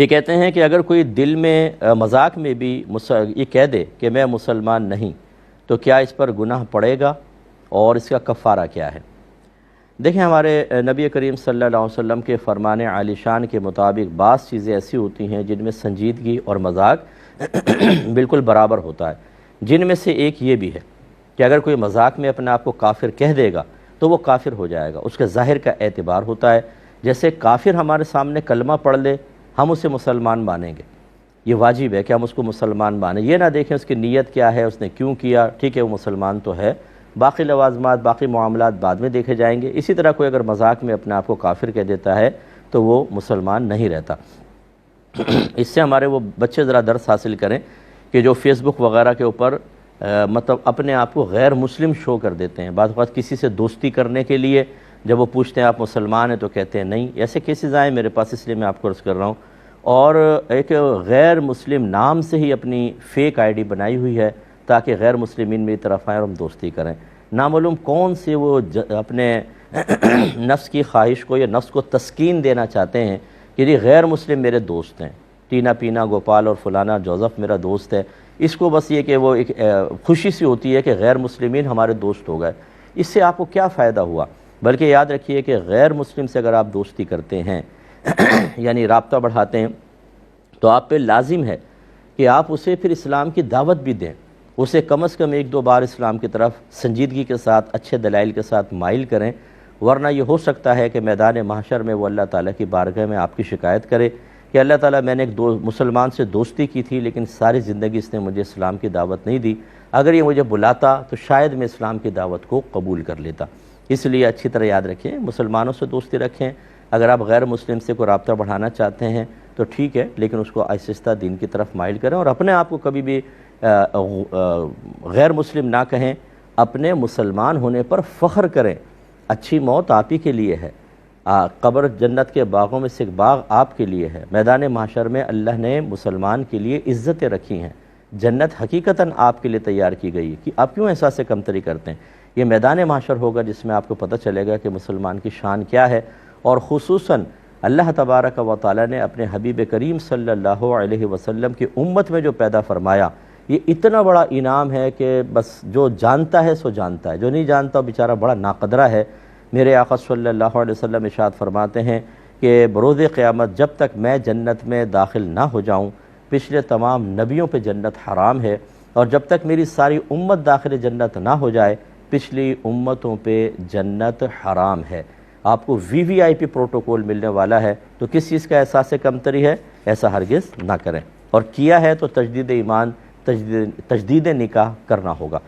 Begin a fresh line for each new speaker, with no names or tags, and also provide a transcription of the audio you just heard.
یہ کہتے ہیں کہ اگر کوئی دل میں مذاق میں بھی یہ کہہ دے کہ میں مسلمان نہیں تو کیا اس پر گناہ پڑے گا اور اس کا کفارہ کیا ہے؟ دیکھیں، ہمارے نبی کریم صلی اللہ علیہ وسلم کے فرمان عالی شان کے مطابق بعض چیزیں ایسی ہوتی ہیں جن میں سنجیدگی اور مذاق بالکل برابر ہوتا ہے، جن میں سے ایک یہ بھی ہے کہ اگر کوئی مذاق میں اپنے آپ کو کافر کہہ دے گا تو وہ کافر ہو جائے گا، اس کے ظاہر کا اعتبار ہوتا ہے۔ جیسے کافر ہمارے سامنے کلمہ پڑھ لے، ہم اسے مسلمان مانیں گے، یہ واجب ہے کہ ہم اس کو مسلمان مانیں، یہ نہ دیکھیں اس کی نیت کیا ہے، اس نے کیوں کیا، ٹھیک ہے وہ مسلمان تو ہے، باقی لوازمات باقی معاملات بعد میں دیکھے جائیں گے۔ اسی طرح کوئی اگر مذاق میں اپنے آپ کو کافر کہہ دیتا ہے تو وہ مسلمان نہیں رہتا۔ اس سے ہمارے وہ بچے ذرا درس حاصل کریں کہ جو فیس بک وغیرہ کے اوپر مطلب اپنے آپ کو غیر مسلم شو کر دیتے ہیں، بعض اوقات کسی سے دوستی کرنے کے لیے جب وہ پوچھتے ہیں آپ مسلمان ہیں تو کہتے ہیں نہیں، ایسے کیسز آئے میرے پاس، اس لیے میں آپ کو عرض کر رہا ہوں۔ اور ایک غیر مسلم نام سے ہی اپنی فیک آئی ڈی بنائی ہوئی ہے تاکہ غیر مسلمین میری طرف آئیں اور ہم دوستی کریں۔ نامعلوم کون سے وہ اپنے نفس کی خواہش کو یا نفس کو تسکین دینا چاہتے ہیں کہ یہ غیر مسلم میرے دوست ہیں، ٹینا پینا گوپال اور فلانا جوزف میرا دوست ہے، اس کو بس یہ کہ وہ ایک خوشی سی ہوتی ہے کہ غیر مسلمین ہمارے دوست ہو گئے۔ اس سے آپ کو کیا فائدہ ہوا؟ بلکہ یاد رکھیے کہ غیر مسلم سے اگر آپ دوستی کرتے ہیں یعنی رابطہ بڑھاتے ہیں تو آپ پہ لازم ہے کہ آپ اسے پھر اسلام کی دعوت بھی دیں، اسے کم از کم ایک دو بار اسلام کی طرف سنجیدگی کے ساتھ اچھے دلائل کے ساتھ مائل کریں، ورنہ یہ ہو سکتا ہے کہ میدان محشر میں وہ اللہ تعالیٰ کی بارگاہ میں آپ کی شکایت کرے کہ اللہ تعالیٰ میں نے ایک مسلمان سے دوستی کی تھی لیکن ساری زندگی اس نے مجھے اسلام کی دعوت نہیں دی، اگر یہ مجھے بلاتا تو شاید میں اسلام کی دعوت کو قبول کر لیتا۔ اس لیے اچھی طرح یاد رکھیں، مسلمانوں سے دوستی رکھیں، اگر آپ غیر مسلم سے کوئی رابطہ بڑھانا چاہتے ہیں تو ٹھیک ہے، لیکن اس کو آہستہ دین کی طرف مائل کریں اور اپنے آپ کو کبھی بھی غیر مسلم نہ کہیں، اپنے مسلمان ہونے پر فخر کریں۔ اچھی موت آپ ہی کے لیے ہے، قبر جنت کے باغوں میں سے ایک باغ آپ کے لیے ہے، میدان محشر میں اللہ نے مسلمان کے لیے عزتیں رکھی ہیں، جنت حقیقتاً آپ کے لیے تیار کی گئی ہے، کہ آپ کیوں احساس کمتری کرتے ہیں؟ یہ میدان محشر ہوگا جس میں آپ کو پتہ چلے گا کہ مسلمان کی شان کیا ہے، اور خصوصاً اللہ تبارک و تعالیٰ نے اپنے حبیب کریم صلی اللہ علیہ وسلم کی امت میں جو پیدا فرمایا، یہ اتنا بڑا انعام ہے کہ بس جو جانتا ہے سو جانتا ہے، جو نہیں جانتا بیچارہ بڑا ناقدرہ ہے۔ میرے آقا صلی اللہ علیہ وسلم ارشاد فرماتے ہیں کہ بروز قیامت جب تک میں جنت میں داخل نہ ہو جاؤں، پچھلے تمام نبیوں پہ جنت حرام ہے، اور جب تک میری ساری امت داخل جنت نہ ہو جائے پچھلی امتوں پہ جنت حرام ہے۔ آپ کو وی آئی پی پروٹوکول ملنے والا ہے، تو کس چیز کا احساس کمتری ہے؟ ایسا ہرگز نہ کریں، اور کیا ہے تو تجدید ایمان، تجدید نکاح کرنا ہوگا۔